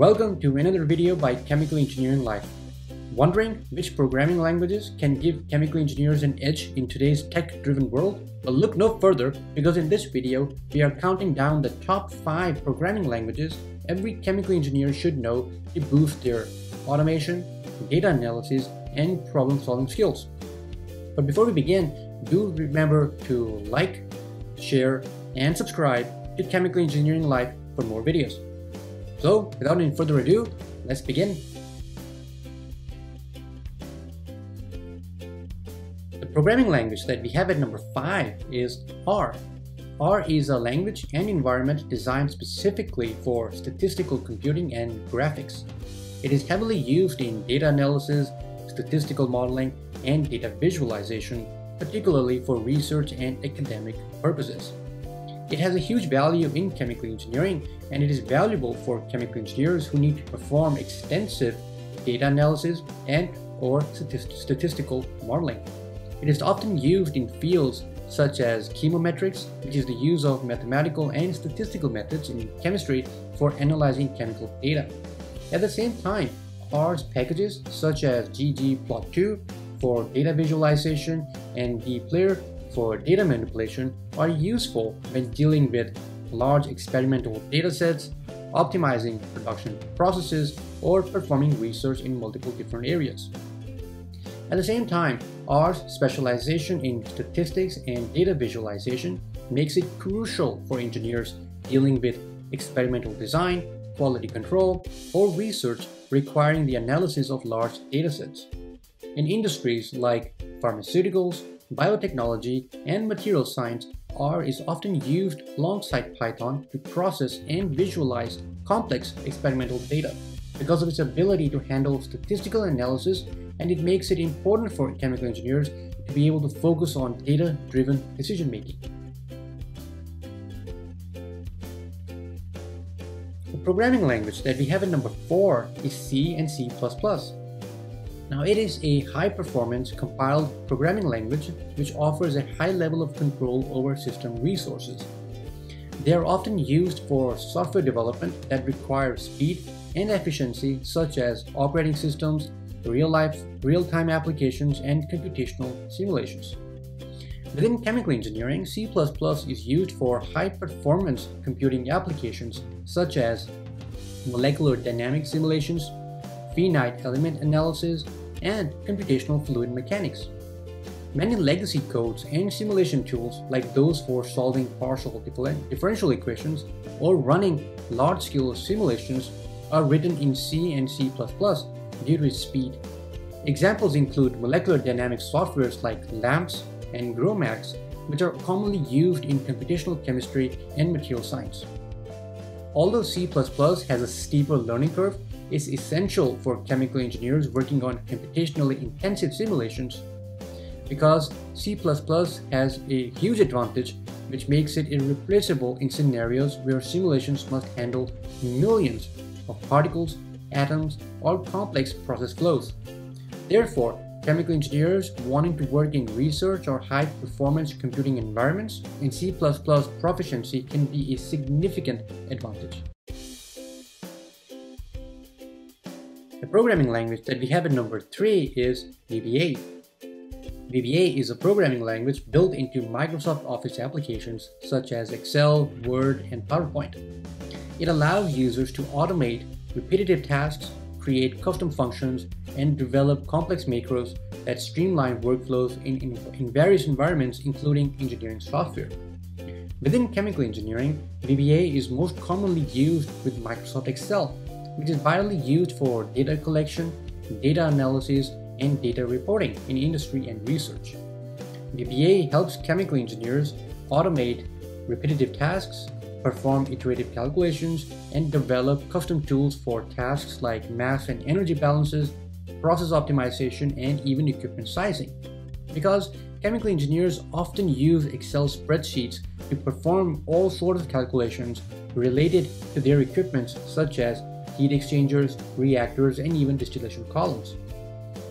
Welcome to another video by Chemical Engineering Life. Wondering which programming languages can give chemical engineers an edge in today's tech-driven world? Well, look no further, because in this video, we are counting down the top 5 programming languages every chemical engineer should know to boost their automation, data analysis, and problem-solving skills. But before we begin, do remember to like, share, and subscribe to Chemical Engineering Life for more videos. So, without any further ado, let's begin. The programming language that we have at number 5 is R. R is a language and environment designed specifically for statistical computing and graphics. It is heavily used in data analysis, statistical modeling, and data visualization, particularly for research and academic purposes. It has a huge value in chemical engineering, and it is valuable for chemical engineers who need to perform extensive data analysis and/or statistical modeling. It is often used in fields such as chemometrics, which is the use of mathematical and statistical methods in chemistry for analyzing chemical data. At the same time, R's packages such as ggplot2 for data visualization and dplayer for data manipulation are useful when dealing with large experimental datasets, optimizing production processes, or performing research in multiple different areas. At the same time, R's specialization in statistics and data visualization makes it crucial for engineers dealing with experimental design, quality control, or research requiring the analysis of large datasets. In industries like pharmaceuticals, biotechnology, and material science, R is often used alongside Python to process and visualize complex experimental data because of its ability to handle statistical analysis, and it makes it important for chemical engineers to be able to focus on data-driven decision-making. The programming language that we have at number 4 is C and C++. Now, it is a high-performance compiled programming language which offers a high level of control over system resources. They are often used for software development that requires speed and efficiency, such as operating systems, real-time applications, and computational simulations. Within chemical engineering, C++ is used for high-performance computing applications such as molecular dynamics simulations, finite element analysis, and computational fluid mechanics. Many legacy codes and simulation tools, like those for solving partial differential equations or running large-scale simulations, are written in C and C++ due to its speed. Examples include molecular dynamics softwares like LAMMPS and GROMACS, which are commonly used in computational chemistry and material science. Although C++ has a steeper learning curve, is essential for chemical engineers working on computationally intensive simulations, because C++ has a huge advantage which makes it irreplaceable in scenarios where simulations must handle millions of particles, atoms, or complex process flows. Therefore, chemical engineers wanting to work in research or high-performance computing environments in C++ proficiency can be a significant advantage. The programming language that we have at number 3 is VBA. VBA is a programming language built into Microsoft Office applications such as Excel, Word, and PowerPoint. It allows users to automate repetitive tasks, create custom functions, and develop complex macros that streamline workflows in various environments, including engineering software. Within chemical engineering, VBA is most commonly used with Microsoft Excel, which is widely used for data collection, data analysis, and data reporting in industry and research. VBA helps chemical engineers automate repetitive tasks, perform iterative calculations, and develop custom tools for tasks like mass and energy balances, process optimization, and even equipment sizing. Because chemical engineers often use Excel spreadsheets to perform all sorts of calculations related to their equipment, such as heat exchangers, reactors, and even distillation columns.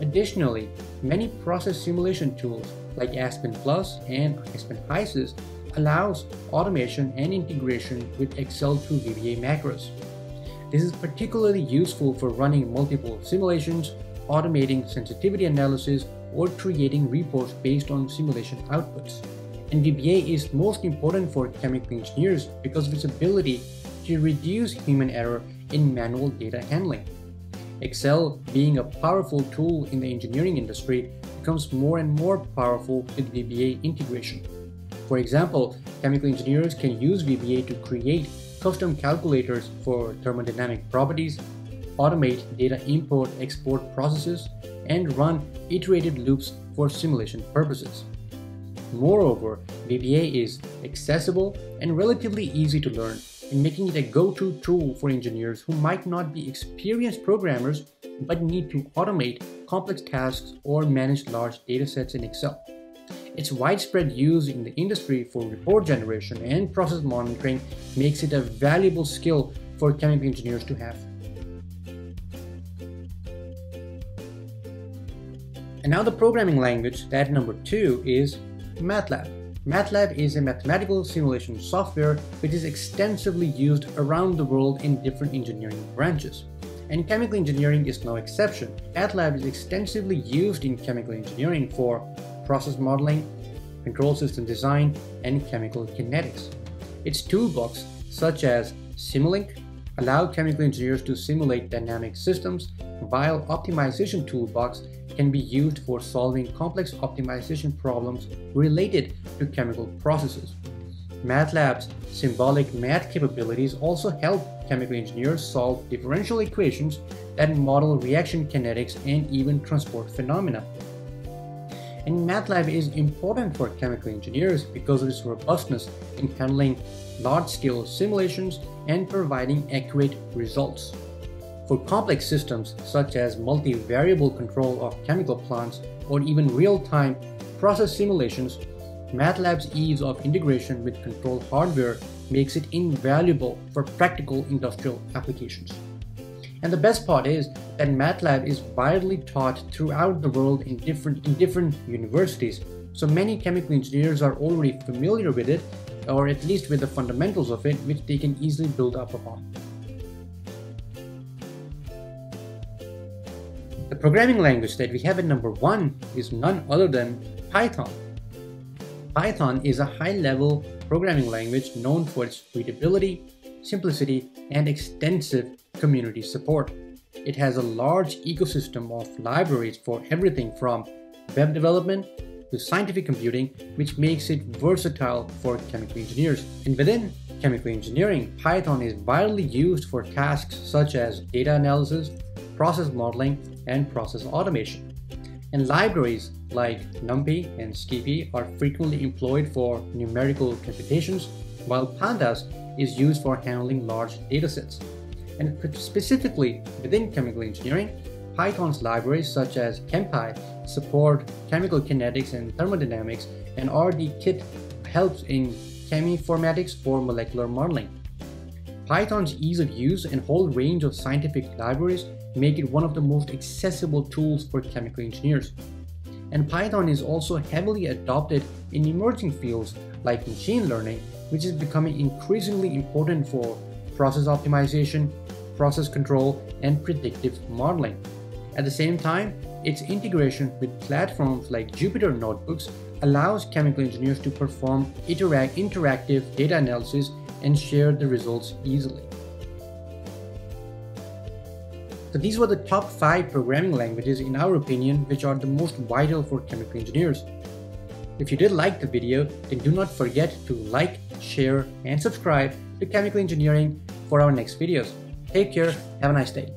Additionally, many process simulation tools like Aspen Plus and Aspen allows automation and integration with Excel through VBA macros. This is particularly useful for running multiple simulations, automating sensitivity analysis, or creating reports based on simulation outputs. And VBA is most important for chemical engineers because of its ability to reduce human error in manual data handling. Excel, being a powerful tool in the engineering industry, becomes more and more powerful with VBA integration. For example, chemical engineers can use VBA to create custom calculators for thermodynamic properties, automate data import-export processes, and run iterated loops for simulation purposes. Moreover, VBA is accessible and relatively easy to learn, in making it a go-to tool for engineers who might not be experienced programmers but need to automate complex tasks or manage large datasets in Excel. Its widespread use in the industry for report generation and process monitoring makes it a valuable skill for chemical engineers to have. And now the programming language, that number 2, is MATLAB. MATLAB is a mathematical simulation software which is extensively used around the world in different engineering branches. And chemical engineering is no exception. MATLAB is extensively used in chemical engineering for process modeling, control system design, and chemical kinetics. Its toolbox, such as Simulink, allow chemical engineers to simulate dynamic systems, while Optimization Toolbox can be used for solving complex optimization problems related to chemical processes. MATLAB's symbolic math capabilities also help chemical engineers solve differential equations that model reaction kinetics and even transport phenomena. And MATLAB is important for chemical engineers because of its robustness in handling large-scale simulations and providing accurate results. For complex systems such as multi-variable control of chemical plants or even real-time process simulations, MATLAB's ease of integration with control hardware makes it invaluable for practical industrial applications. And the best part is that MATLAB is widely taught throughout the world in different universities, so many chemical engineers are already familiar with it, or at least with the fundamentals of it, which they can easily build up upon. The programming language that we have at number 1 is none other than Python. Python is a high-level programming language known for its readability, simplicity, and extensive community support. It has a large ecosystem of libraries for everything from web development to scientific computing, which makes it versatile for chemical engineers. And within chemical engineering, Python is widely used for tasks such as data analysis, process modeling, and process automation. And libraries like NumPy and Skippy are frequently employed for numerical computations, while Pandas is used for handling large datasets. And specifically within chemical engineering, Python's libraries such as ChemPy support chemical kinetics and thermodynamics, and RDKit helps in cheminformatics for molecular modeling. Python's ease of use and whole range of scientific libraries make it one of the most accessible tools for chemical engineers. And Python is also heavily adopted in emerging fields like machine learning, which is becoming increasingly important for process optimization, process control, and predictive modeling. At the same time, its integration with platforms like Jupyter Notebooks allows chemical engineers to perform interactive data analysis and share the results easily. So these were the top 5 programming languages in our opinion which are the most vital for chemical engineers. If you did like the video, then do not forget to like, share, and subscribe to Chemical Engineering for our next videos. Take care, have a nice day.